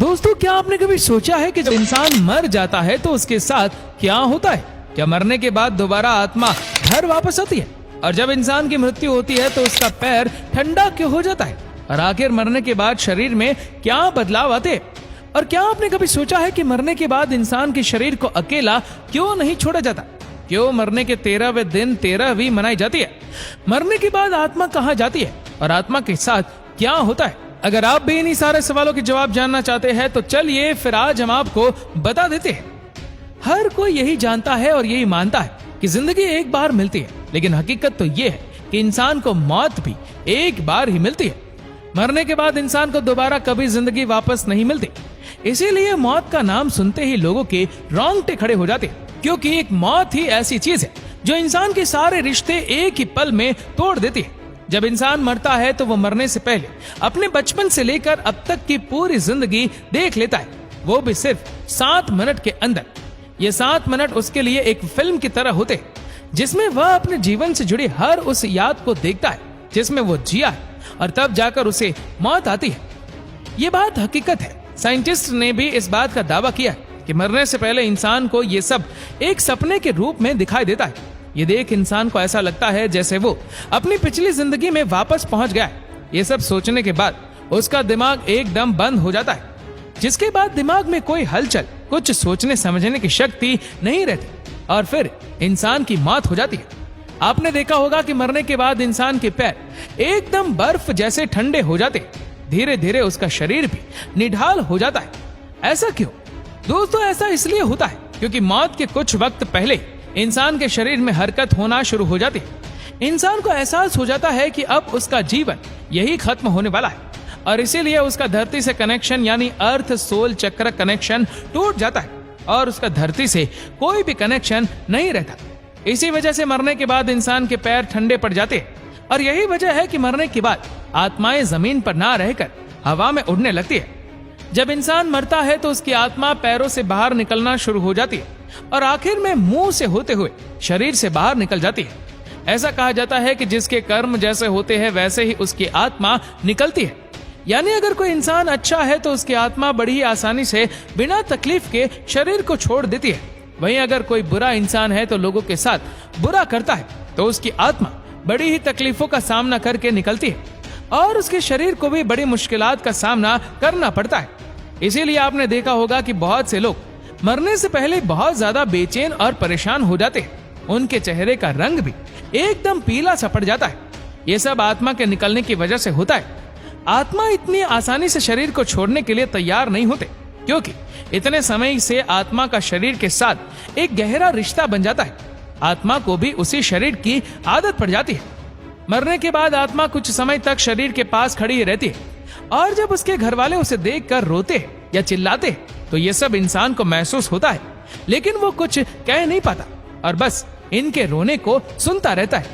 दोस्तों, क्या आपने कभी सोचा है कि जब इंसान मर जाता है तो उसके साथ क्या होता है? क्या मरने के बाद दोबारा आत्मा घर वापस आती है? और जब इंसान की मृत्यु होती है तो उसका पैर ठंडा क्यों हो जाता है? और आखिर मरने के बाद शरीर में क्या बदलाव आते हैं? और क्या आपने कभी सोचा है कि मरने के बाद इंसान के शरीर को अकेला क्यों नहीं छोड़ा जाता? क्यों मरने के 13वें दिन 13वीं मनाई जाती है? मरने के बाद आत्मा कहाँ जाती है और आत्मा के साथ क्या होता है? अगर आप भी इन्हीं सारे सवालों के जवाब जानना चाहते हैं तो चलिए फिर आज हम आपको बता देते हैं। हर कोई यही जानता है और यही मानता है कि जिंदगी एक बार मिलती है, लेकिन हकीकत तो ये है कि इंसान को मौत भी एक बार ही मिलती है। मरने के बाद इंसान को दोबारा कभी जिंदगी वापस नहीं मिलती। इसीलिए मौत का नाम सुनते ही लोगों के रोंगटे खड़े हो जाते हैं, क्योंकि एक मौत ही ऐसी चीज है जो इंसान के सारे रिश्ते एक ही पल में तोड़ देती है। जब इंसान मरता है तो वो मरने से पहले अपने बचपन से लेकर अब तक की पूरी जिंदगी देख लेता है, वो भी सिर्फ 7 मिनट के अंदर। ये 7 मिनट उसके लिए एक फिल्म की तरह होते हैं, जिसमें वह अपने जीवन से जुड़ी हर उस याद को देखता है जिसमें वो जिया है, और तब जाकर उसे मौत आती है। ये बात हकीकत है। साइंटिस्ट ने भी इस बात का दावा किया है कि मरने से पहले इंसान को ये सब एक सपने के रूप में दिखाई देता है। ये देख इंसान को ऐसा लगता है जैसे वो अपनी पिछली जिंदगी में वापस पहुंच गया है। ये सब सोचने के बाद उसका दिमाग एकदम बंद हो जाता है, जिसके बाद दिमाग में कोई हलचल, कुछ सोचने समझने की शक्ति नहीं रहती, और फिर इंसान की मौत हो जाती है। आपने देखा होगा कि मरने के बाद इंसान के पैर एकदम बर्फ जैसे ठंडे हो जाते, धीरे धीरे उसका शरीर भी निढाल हो जाता है। ऐसा क्यों? दोस्तों, ऐसा इसलिए होता है क्योंकि मौत के कुछ वक्त पहले इंसान के शरीर में हरकत होना शुरू हो जाती है। इंसान को एहसास हो जाता है कि अब उसका जीवन यही खत्म होने वाला है, और इसीलिए उसका धरती से कनेक्शन यानी अर्थ सोल चक्र कनेक्शन टूट जाता है और उसका धरती से कोई भी कनेक्शन नहीं रहता। इसी वजह से मरने के बाद इंसान के पैर ठंडे पड़ जाते हैं, और यही वजह है कि मरने के बाद आत्माएं जमीन पर ना रहकर हवा में उड़ने लगती है। जब इंसान मरता है तो उसकी आत्मा पैरों से बाहर निकलना शुरू हो जाती है और आखिर में मुंह से होते हुए शरीर से बाहर निकल जाती है। ऐसा कहा जाता है कि जिसके कर्म जैसे होते हैं वैसे ही उसकी आत्मा निकलती है। यानी अगर कोई इंसान अच्छा है तो उसकी आत्मा बड़ी ही आसानी से बिना तकलीफ के शरीर को छोड़ देती है। वहीं अगर कोई बुरा इंसान है तो लोगों के साथ बुरा करता है तो उसकी आत्मा बड़ी ही तकलीफों का सामना करके निकलती है और उसके शरीर को भी बड़ी मुश्किलात का सामना करना पड़ता है। इसीलिए आपने देखा होगा कि बहुत से लोग मरने से पहले बहुत ज्यादा बेचैन और परेशान हो जाते हैं। उनके चेहरे का रंग भी एकदम पीला सा पड़ जाता है। ये सब आत्मा के निकलने की वजह से होता है। आत्मा इतनी आसानी से शरीर को छोड़ने के लिए तैयार नहीं होते, क्योंकि इतने समय से आत्मा का शरीर के साथ एक गहरा रिश्ता बन जाता है। आत्मा को भी उसी शरीर की आदत पड़ जाती है। मरने के बाद आत्मा कुछ समय तक शरीर के पास खड़ी रहती है, और जब उसके घर वाले उसे देखकर रोते या चिल्लाते तो ये सब इंसान को महसूस होता है, लेकिन वो कुछ कह नहीं पाता और बस इनके रोने को सुनता रहता है।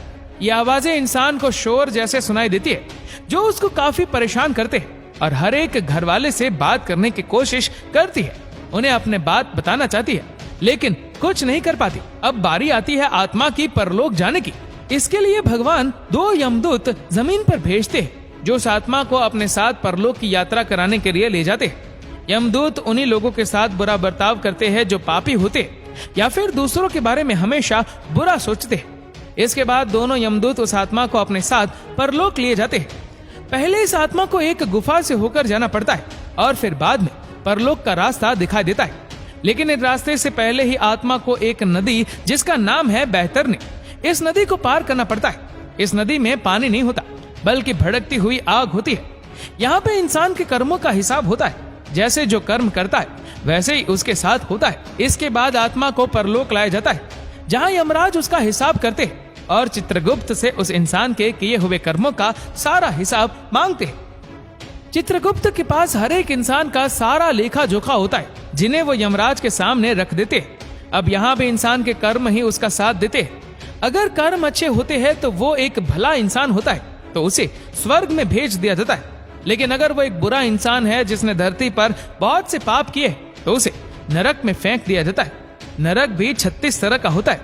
ये आवाजें इंसान को शोर जैसे सुनाई देती है, जो उसको काफी परेशान करते हैं, और हर एक घर वाले से बात करने की कोशिश करती है। उन्हें अपने बात बताना चाहती है, लेकिन कुछ नहीं कर पाती। अब बारी आती है आत्मा की परलोक जाने की। इसके लिए भगवान 2 यमदूत जमीन पर भेजते हैं, जो उस आत्मा को अपने साथ परलोक की यात्रा कराने के लिए ले जाते हैं। यमदूत उन्हीं लोगों के साथ बुरा बर्ताव करते हैं जो पापी होते या फिर दूसरों के बारे में हमेशा बुरा सोचते हैं। इसके बाद दोनों यमदूत उस आत्मा को अपने साथ परलोक लिए जाते हैं। पहले इस आत्मा को एक गुफा से होकर जाना पड़ता है और फिर बाद में परलोक का रास्ता दिखाई देता है। लेकिन इस रास्ते से पहले ही आत्मा को एक नदी जिसका नाम है बैतरनी, इस नदी को पार करना पड़ता है। इस नदी में पानी नहीं होता, बल्कि भड़कती हुई आग होती है। यहाँ पे इंसान के कर्मों का हिसाब होता है। जैसे जो कर्म करता है वैसे ही उसके साथ होता है। इसके बाद आत्मा को परलोक लाया जाता है, जहाँ यमराज उसका हिसाब करते हैं और चित्रगुप्त से उस इंसान के किए हुए कर्मों का सारा हिसाब मांगते हैं। चित्रगुप्त के पास हर एक इंसान का सारा लेखा जोखा होता है, जिन्हें वो यमराज के सामने रख देते हैं। अब यहाँ भी इंसान के कर्म ही उसका साथ देते हैं। अगर कर्म अच्छे होते हैं तो वो एक भला इंसान होता है, तो उसे स्वर्ग में भेज दिया जाता है। लेकिन अगर वो एक बुरा इंसान है जिसने धरती पर बहुत से पाप किए, तो उसे नरक में फेंक दिया जाता है। नरक भी 36 तरह का होता है।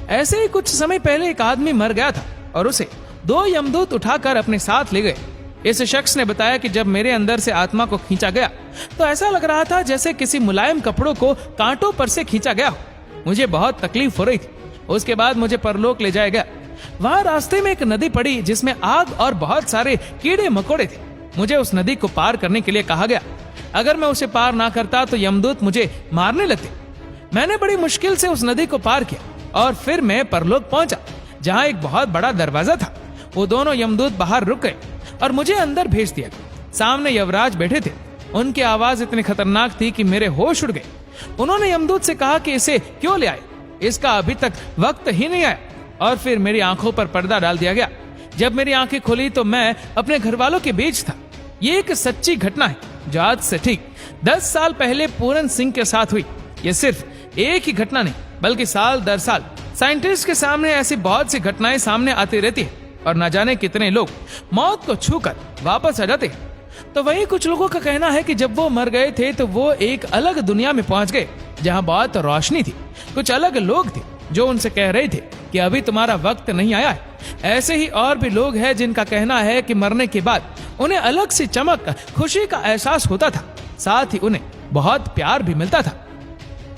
ऐसे ही कुछ समय पहले एक आदमी मर गया था और उसे 2 यमदूत उठाकर अपने साथ ले गए। इस शख्स ने बताया कि जब मेरे अंदर से आत्मा को खींचा गया तो ऐसा लग रहा था जैसे किसी मुलायम कपड़ों को कांटों पर से खींचा गया हो। मुझे बहुत तकलीफ हो रही थी। उसके बाद मुझे परलोक ले जाया गया। वहां रास्ते में एक नदी पड़ी जिसमें आग और बहुत सारे कीड़े मकोड़े थे। मुझे उस नदी को पार करने के लिए कहा गया। अगर मैं उसे पार ना करता तो यमदूत मुझे मारने लगते। मैंने बड़ी मुश्किल से उस नदी को पार किया और फिर मैं परलोक पहुंचा, जहां एक बहुत बड़ा दरवाजा था। वो दोनों यमदूत बाहर रुक गए और मुझे अंदर भेज दिया। सामने यमराज बैठे थे। उनकी आवाज इतनी खतरनाक थी कि मेरे होश उड़ गए। उन्होंने यमदूत से कहा कि इसे क्यों ले आए, इसका अभी तक वक्त ही नहीं आया। और फिर मेरी आंखों पर पर्दा डाल दिया गया। जब मेरी आंखें खुली तो मैं अपने घर वालों के बीच था। ये एक सच्ची घटना है जो आज से ठीक 10 साल पहले पूरन सिंह के साथ हुई। ये सिर्फ एक ही घटना नहीं बल्कि साल दर साल साइंटिस्ट के सामने ऐसी बहुत सी घटनाएं सामने आती रहती है और न जाने कितने लोग मौत को छूकर वापस आ जाते हैं। तो वही कुछ लोगों का कहना है कि जब वो मर गए थे तो वो एक अलग दुनिया में पहुंच गए जहां बहुत रोशनी थी। कुछ अलग लोग थे जो उनसे कह रहे थे कि अभी तुम्हारा वक्त नहीं आया है। ऐसे ही और भी लोग हैं जिनका कहना है कि मरने के बाद उन्हें अलग सी चमक, खुशी का एहसास होता था, साथ ही उन्हें बहुत प्यार भी मिलता था।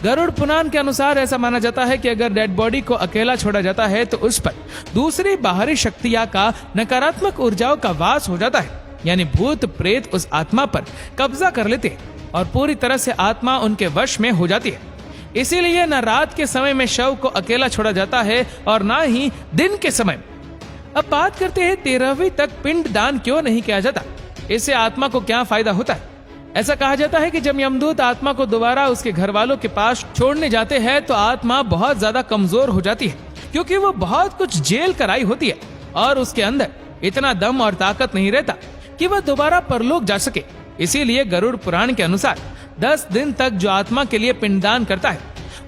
गरुड़ पुराण के अनुसार ऐसा माना जाता है कि अगर डेड बॉडी को अकेला छोड़ा जाता है तो उस पर दूसरी बाहरी शक्तियां का नकारात्मक ऊर्जाओं का वास हो जाता है, यानी भूत प्रेत उस आत्मा पर कब्जा कर लेते हैं और पूरी तरह से आत्मा उनके वश में हो जाती है। इसीलिए न रात के समय में शव को अकेला छोड़ा जाता है और न ही दिन के समय। अब बात करते हैं 13वीं तक पिंड दान क्यों नहीं किया जाता, इससे आत्मा को क्या फायदा होता है। ऐसा कहा जाता है कि जब यमदूत आत्मा को दोबारा उसके घर वालों के पास छोड़ने जाते हैं तो आत्मा बहुत ज्यादा कमजोर हो जाती है, क्योंकि वो बहुत कुछ जेल कराई होती है और उसके अंदर इतना दम और ताकत नहीं रहता कि वह दोबारा परलोक जा सके। इसीलिए गरुड़ पुराण के अनुसार 10 दिन तक जो आत्मा के लिए पिंडदान करता है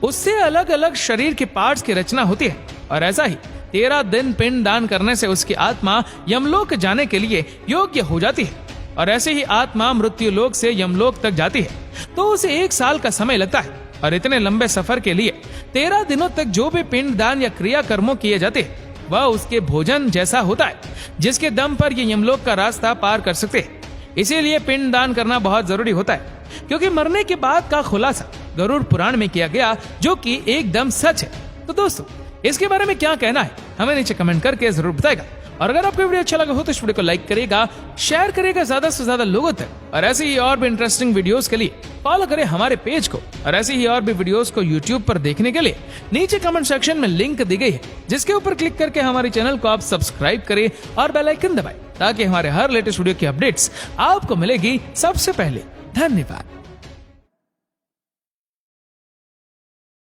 उससे अलग अलग शरीर के पार्ट्स की रचना होती है और ऐसा ही 13 दिन पिंडदान करने से उसकी आत्मा यमलोक जाने के लिए योग्य हो जाती है और ऐसे ही आत्मा मृत्यु लोक से यमलोक तक जाती है तो उसे 1 साल का समय लगता है। और इतने लंबे सफर के लिए 13 दिनों तक जो भी पिंडदान या क्रिया कर्मों किए जाते हैं वह उसके भोजन जैसा होता है, जिसके दम पर ये यमलोक का रास्ता पार कर सकते हैं। इसीलिए पिंडदान करना बहुत जरूरी होता है, क्योंकि मरने के बाद का खुलासा गरुड़ पुराण में किया गया, जो कि एकदम सच है। तो दोस्तों, इसके बारे में क्या कहना है हमें नीचे कमेंट करके जरूर बताएगा। और अगर आपको वीडियो अच्छा लगा हो तो इस वीडियो को लाइक करेगा, शेयर करेगा ज्यादा से ज्यादा लोगों तक। और ऐसे ही और भी इंटरेस्टिंग वीडियोस के लिए फॉलो करें हमारे पेज को। और ऐसे ही और भी वीडियोस को यूट्यूब पर देखने के लिए नीचे कमेंट सेक्शन में लिंक दी गई है, जिसके ऊपर क्लिक करके हमारे चैनल को आप सब्सक्राइब करें और बेल आइकन दबाएं, ताकि हमारे हर लेटेस्ट वीडियो की अपडेट्स आपको मिलेगी सबसे पहले। धन्यवाद।